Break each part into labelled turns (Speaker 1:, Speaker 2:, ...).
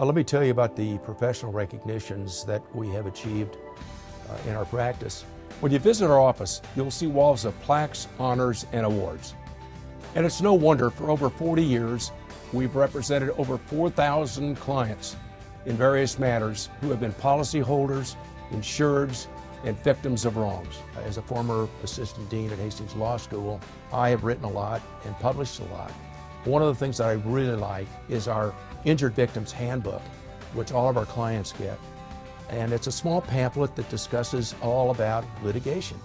Speaker 1: Let me tell you about the professional recognitions that we have achieved in our practice.
Speaker 2: When you visit our office, you'll see walls of plaques, honors, and awards. And it's no wonder for over 40 years, we've represented over 4,000 clients in various matters who have been policyholders, insureds, and victims of wrongs. As a former assistant dean at Hastings Law School, I have written a lot and published a lot. One of the things that I really like is our Injured Victims Handbook, which all of our clients get. And it's a small pamphlet that discusses all about litigation.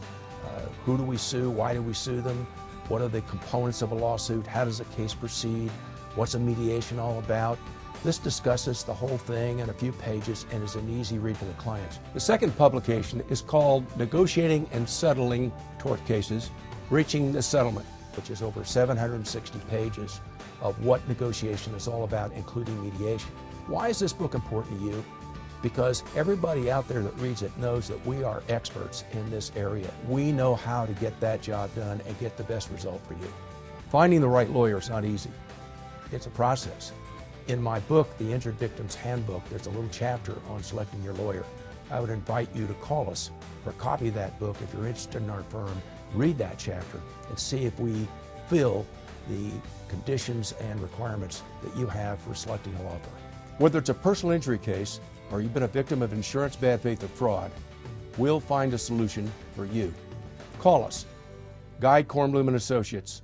Speaker 2: Who do we sue? Why do we sue them? What are the components of a lawsuit? How does a case proceed? What's a mediation all about? This discusses the whole thing in a few pages and is an easy read for the clients. The second publication is called Negotiating and Settling Tort Cases, Reaching the Settlement,
Speaker 1: which is over 760 pages of what negotiation is all about, including mediation. Why is this book important to you? Because everybody out there that reads it knows that we are experts in this area. We know how to get that job done and get the best result for you.
Speaker 2: Finding the right lawyer is not easy.
Speaker 1: It's a process. In my book, The Injured Victims Handbook, there's a little chapter on selecting your lawyer. I would invite you to call us for a copy of that book if you're interested in our firm. Read that chapter and see if we fill the conditions and requirements that you have for selecting a law firm.
Speaker 2: Whether it's a personal injury case or you've been a victim of insurance bad faith or fraud, we'll find a solution for you. Call us, Guy Kornblum and Associates,